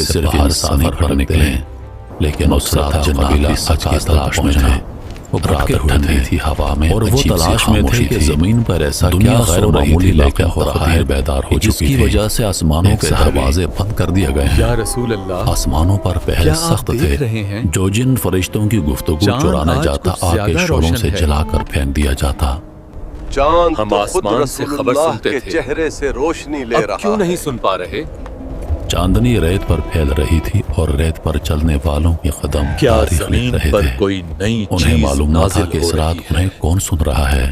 کہ صرف انسانی پر نکلیں، لیکن اس رات جب قبیلہ سچ کی تلاش میں تھے رات ٹھنڈی تھی، ہوا میں اور وہ تلاش میں تھے کہ زمین پر ایسا کیا غیر معمولی واقع ہو رہا ہے بیدار ہو جس کی وجہ سے آسمانوں کے دروازے بند کر دیے گئے ہیں۔ یا رسول اللہ، آسمانوں پر پہرے سخت تھے، جو جن فرشتوں کی گفتگو چرانے جاتا آگ کے شعلوں سے جلا کر پھینک دیا جاتا۔ چاند ہم تو خود آسمان سے رسول خبر اللہ سنتے کے تھے، چہرے سے روشنی لے اب رہا کیوں نہیں ہے۔ سن پا رہے؟ چاندنی ریت پر پھیل رہی تھی اور ریت پر چلنے والوں کے قدم کیا تاریخ لکھ زمین رہے پر تھے۔ کوئی نئی انہیں چیز معلوم نہ تھا نازل کہ اس ہو رات رہی انہیں کون سن رہا ہے۔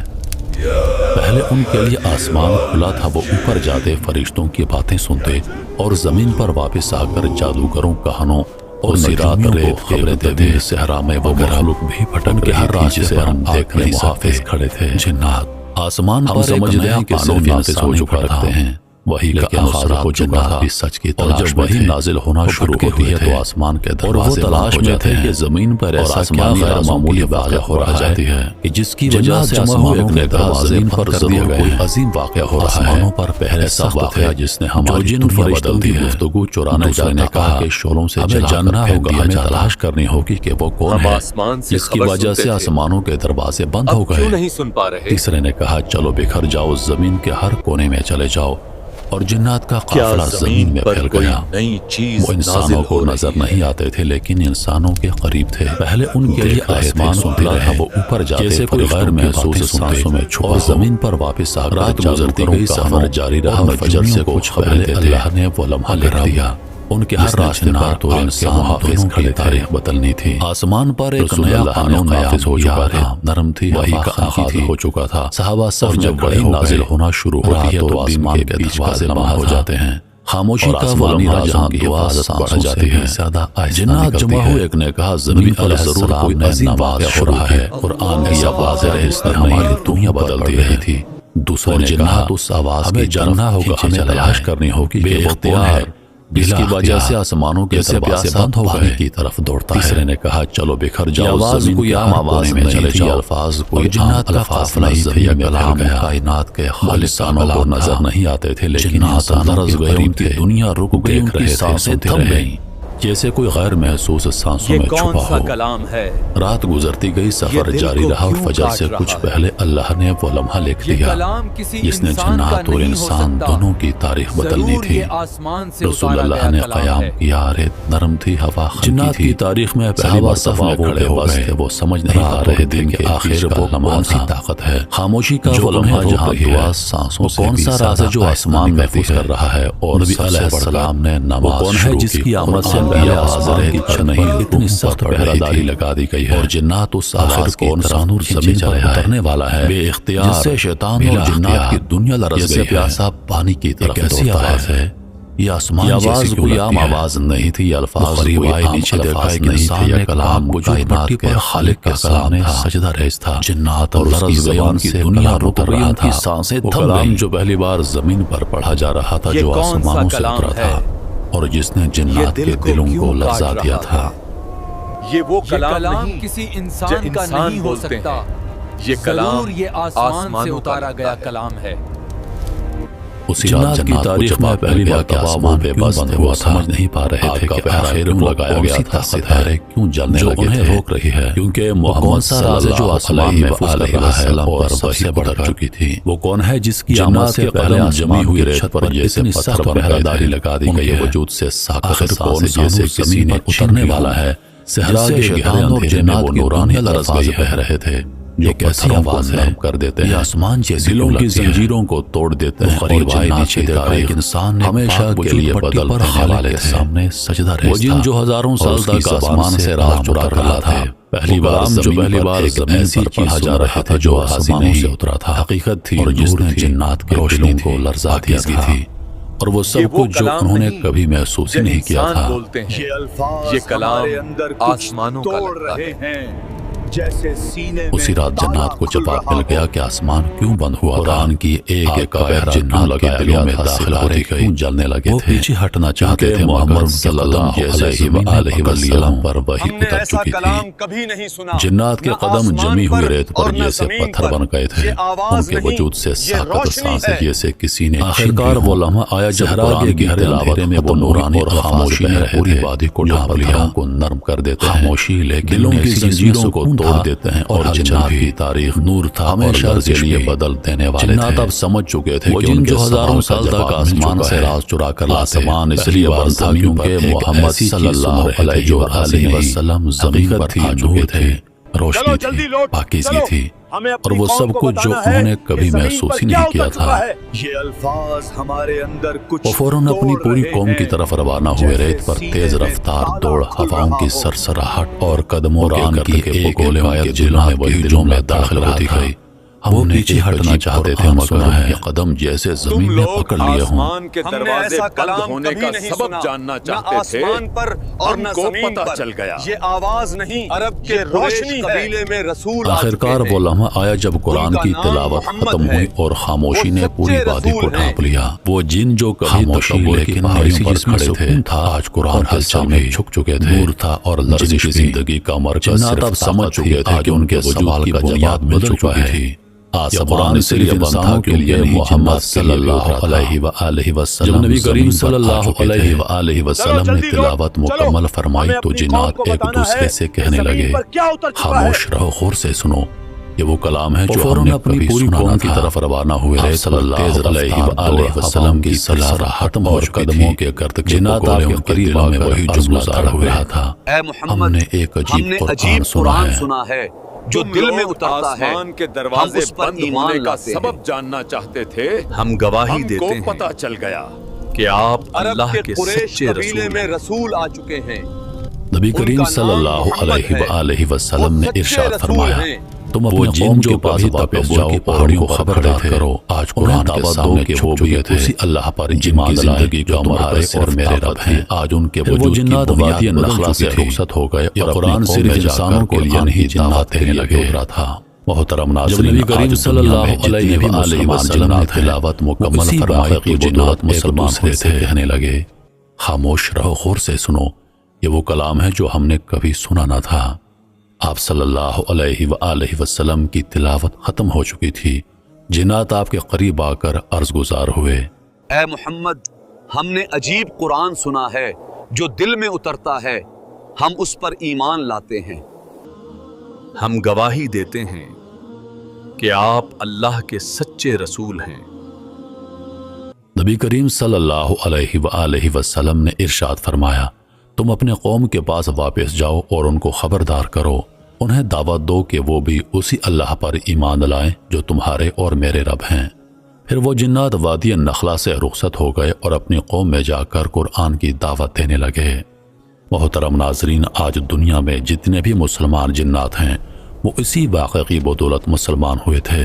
پہلے ان کے لیے آسمان کھلا تھا، وہ اوپر جاتے فرشتوں کی باتیں سنتے اور زمین پر واپس آ کر جادوگروں کہانوں اور رات ریت خبریں دیتے۔ صحرا میں وہ مخلوق بھی بھٹک کے ہر راستے جسے ہم دیکھ نہیں محافظ کھڑے تھے۔ جنات آسمان پر سمجھتے ہیں کہ صرف نافذ ہو چکا رکھتے ہیں، وہی کا آغاز ہو چکا تھا، سچ کی تلاش میں جب وہی نازل ہونا شروع ہوتی ہے تو آسمان کے دروازے تلاش میں تھے کہ زمین پر ایسا کیا غیر معمولی واقع ہو رہا ہے کہ جس کی وجہ سے آسمانوں کے دروازے پر ضرور کوئی عظیم واقع ہو رہا ہے۔ آسمانوں پر پہرے سخت تھے جس نے ہماری جن فرشتوں کی گفتگو چرانے جانے کہا کہ شعلوں سے جاننا ہوگا، ہمیں تلاش کرنی ہوگی کہ وہ کون ہے جس کی وجہ سے آسمانوں کے دروازے بند ہو اب کیوں گئے۔ نہیں سن پا رہے؟ تیسرے نے کہا چلو بکھر جاؤ، زمین کے ہر کونے میں چلے جاؤ، اور جنات کا قافلہ زمین میں پھیل کوئی گیا۔ نئی چیز وہ انسانوں کو نظر نہیں آتے تھے لیکن انسانوں کے قریب تھے۔ پہلے ان کے لیے آسمان کھلا تھا، وہ اوپر جاتے جیسے کوئی غیر محسوس سانسوں میں چھپا اور زمین پر واپس آ رات گزرتی گئی، سفر جاری رہا اور فجر سے کچھ خبریں اللہ نے وہ لمحہ لکھ دیا۔ ان کے ہر راستے پر تو انسان محافظ کھڑے تاریخ بدلنی تھی۔ آسمان پر ایک نیا قانون نافذ ہو چکا تھا، نرم تھی، وحی کا آغاز ہو چکا تھا۔ صحابہ سب جب وحی نازل ہونا شروع ہوتی ہے تو آسمان کے دروازے بند ہو جاتے ہیں، خاموشی کا فانی جہاں کی حفاظت بڑھ جاتی ہے۔ جنات جمع ہوئے، ایک نے کہا زمین پر ضرور کوئی عظیم واقعہ ہو رہا ہے۔ قرآن کی آواز اس نے ہماری دنیا بدل دی رہی تھی۔ دوسرے نے کہا اس آواز کی جاننا ہوگا، ہمیں تلاش کرنی ہوگی کہ وہ کون ہے جس کی وجہ سے آسمانوں کے دروازے بند ہو گئے کی طرف دوڑتا ہے۔ تیسرے نے کہا چلو بکھر جاؤ، آواز کوئی عام آواز میں چلے جاؤ، الفاظ کوئی جنات کا فاصلہ زمین میں کلام کائنات کے خالصانوں کو نظر نہیں آتے تھے لیکن آسان رز گئے، ان کی دنیا رک گئی، ان کی سانسیں تھم گئیں جیسے کوئی غیر محسوس سانسوں میں چھپا ہو۔ کلام ہے؟ رات گزرتی گئی، سفر جاری رہا اور فجر سے کچھ پہلے اللہ نے وہ لمحہ لکھ دیا جس نے جنات اور انسان دونوں کی تاریخ بدلنی تھی۔ رسول اللہ نے قیام کیا، ریت نرم تھی، ہوا جنات کی تاریخ میں پہلی مرتبہ کھڑے ہو گئے تھے۔ وہ سمجھ نہیں پا رہے تھے کہ آخر وہ کون سی طاقت ہے، خاموشی کا وہ لمحہ جہاں دعا سانسوں سے کون سا راز ہے جو آسمان محفوظ کر رہا ہے۔ اور نبی علیہ السلام نے نماز کون ہے جس کی آمد سے اتنی سخت پہرہ داری لگا دی گئی ہے اور جنات اس آخر کو انسان اور زمین پر اترنے والا ہے بے اختیار، جس سے شیطان اور جنات کی دنیا لرز گئی ہے۔ پیاسا پانی کی طرف دوڑتا ہے۔ یہ آسمان آواز کوئی عام آواز نہیں تھی، یہ الفاظ کوئی عام الفاظ نہیں تھے، یہ کلام کائنات کے خالق کا کلام تھا، سجدہ ریز تھا۔ جنات اور لرز زبان کی دنیا رک رہا تھا، سانسیں تھم گئیں۔ جو پہلی بار زمین پر پڑھا جا رہا تھا، جو آسمانوں سے اترا تھا اور جس نے جنات کے دلوں کو لرزا دیا تھا۔ یہ وہ کلام نہیں کسی انسان کا نہیں ہو سکتا، یہ کلام یہ آسمان سے اتارا گیا کلام ہے۔ اسی رات کی تاریخ میں پہلی بار کہ آسمان پہ بس تھے، وہ سمجھ نہیں پا رہے تھے کہ آخر لگایا گیا تھا، ستارے کیوں جلنے لگے تھے، روک رہی ہے کیونکہ محمد صلی اللہ جو آسمان میں علیہ وسلم پر سب سے بڑھ چکی تھی۔ وہ کون ہے جس کی آمد سے پہلے جمی ہوئی ریت پر جیسے پتھر پہرہ داری لگا دی گئی ہے، وجود سے ساکت سانسیں جیسے کسی نے اترنے والا ہے۔ صحرا کے گہرے اندھیرے میں وہ نورانی الفاظ بہ رہے تھے جو کیسی آواز نرم کر دیتے ہیں، آسمان جیسے دلوں کی زنجیروں کو توڑ دیتے ہیں۔ اور جنات کے تاریخ انسان ہمیشہ کے لیے بدل دینے والے تھے۔ سامنے سجدہ ریز تھا، وہ جن جو ہزاروں سال تک آسمان سے راہ چرا رہا تھا۔ پہلی بار زمین پر پڑھا جا رہا تھا جو آسمانوں سے اترا تھا، حقیقت تھی اور جس نے جنات کے دلوں کو لرزا دیا تھی، اور وہ سب کچھ جو انہوں نے کبھی محسوس ہی نہیں کیا تھا۔ یہ الفاظ یہ کلام ہمارے اندر آسمانوں کا توڑ لگتا رہے ہیں، جیسے سینے میں اسی رات جنات کو جواب مل گیا کہ آسمان کیوں بند ہوا تھا۔ قرآن کی ایک ایک آیت جنات کے دلوں میں داخل ہو رہی کیوں جلنے لگے تھے۔ وہ پیچھے ہٹنا چاہتے تھے، محمد صلی اللہ علیہ وسلم پر وحی اتر چکی تھی۔ جنات کے قدم جمی ہوئی ریت پر جیسے پتھر بن گئے تھے، ان کے وجود سے ساکت سانسیں جیسے کسی نے۔ آخرکار وہ لمحہ آیا جب قرآن کے گہرے لاورے میں وہ نورانی خاموشی میں پوری وادی کو ڈھانپ لیا، کو نرم کر دیتے ہیں۔ خاموشی لیکن دلوں کی زنجیروں کو توڑ دیتے ہیں اور جنات کی تاریخ نور تھا ہمیشہ کے لیے بدل دینے والے تھے۔ جنات اب سمجھ چکے تھے کہ ان جو ہزاروں سال تک آسمان سے راز چرا کر آسمان اس لیے بند تھا کیونکہ محمد صلی اللہ علیہ وآلہ وسلم زمین پر آ چکے تھے، روشنی تھی، پاکیزگی تھی، اور وہ سب کچھ جو انہوں نے کبھی محسوس ہی نہیں کیا تھا۔ یہ الفاظ ہمارے اندر کچھ وہ فوراً اپنی پوری قوم کی طرف روانہ ہوئے۔ ریت پر تیز رفتار دوڑ، ہواؤں کی سرسراہٹ اور قدموں کی ایک روایت دلوں میں وہی جملہ داخل ہوتی گئی۔ ہم پیچھے ہٹنا چاہتے تھے مگر یہ قدم جیسے زمین میں پکڑ لیے ہوں۔ آسمان کے دروازے بند ہونے کا سبب جاننا چاہتے تھے، ہم کو پتہ چل گیا یہ آواز نہیں، عرب کے روشنی قبیلے میں رسول آخرکار وہ لمحہ آیا جب قرآن کی تلاوت ختم ہوئی اور خاموشی نے پوری وادی کو ڈھانپ لیا۔ وہ جن جو کبھی تکبر کی پہاڑیوں پر کھڑے تھے آج قرآن کے سامنے جھک چکے تھے۔ نور تھا اور لرزش کی زندگی کا مرکز جنات اب سمجھ چکے تھے کہ ان کے سوال کی بنیاد بدل چکی تھی۔ آسمان صرف انسانوں کے لیے محمد صلی اللہ علیہ وآلہ وسلم جب نبی کریم صلی اللہ علیہ وآلہ وسلم نے تلاوت مکمل فرمائی تو جنات ایک دوسرے سے کہنے لگے، خاموش رہو، غور سے سنو، یہ وہ کلام ہے جو ہم نے اپنی پوری قوم کی طرف روانہ ہوئے۔ صلی اللہ علیہ وآلہ وسلم کی سلسلہ اور قدموں کے گرد جنات آپ کے قریب میں وہی جملہ ظاہر ہو رہا تھا، ہم نے ایک عجیب قرآن سنا ہے جو دل میں اترتا ہے۔ آسمان کے دروازے بند ہونے کا سبب جاننا چاہتے تھے، ہم گواہی دیتے ہم ہیں کو پتہ چل گیا کہ آپ اللہ عرب کے کے قریش سچے قبیلے رسول میں ہیں۔ رسول آ چکے ہیں۔ نبی کریم صلی اللہ علیہ وآلہ وسلم نے ارشاد فرمایا، تم اپنے قوم جو پاس واپس جاؤ، پہاڑیوں کو خبردار کرو، آج قرآن کے سامنے چھپ چکے تھے اسی اللہ پر جن کی زندگی جو تمہارے اور میرے رب ہیں، آج ان کے وجود کی بنیاد نخلا سے رخصت ہو گئے اور قرآن صرف انسانوں کے لیے نہیں جنات کے لیے اترا تھا۔ محترم ناظرین، نبی کریم صلی اللہ علیہ وآلہ وسلم نے تلاوت مکمل فرمائی تو جنات مسلمان ہوئے تھے، کہنے لگے، خاموش رہو، غور سے سنو، یہ وہ کلام ہے جو ہم نے کبھی سنا نہ تھا۔ آپ صلی اللہ علیہ وآلہ وسلم کی تلاوت ختم ہو چکی تھی۔ جنات آپ کے قریب آ کر عرض گزار ہوئے، اے محمد، ہم نے عجیب قرآن سنا ہے جو دل میں اترتا ہے، ہم اس پر ایمان لاتے ہیں۔ ہم گواہی دیتے ہیں کہ آپ اللہ کے سچے رسول ہیں۔ نبی کریم صلی اللہ علیہ وآلہ وسلم نے ارشاد فرمایا، تم اپنے قوم کے پاس واپس جاؤ اور ان کو خبردار کرو، انہیں دعوت دو کہ وہ بھی اسی اللہ پر ایمان لائیں جو تمہارے اور میرے رب ہیں۔ پھر وہ جنات وادی نخلا سے رخصت ہو گئے اور اپنی قوم میں جا کر قرآن کی دعوت دینے لگے۔ محترم ناظرین، آج دنیا میں جتنے بھی مسلمان جنات ہیں وہ اسی واقعے کی بدولت مسلمان ہوئے تھے۔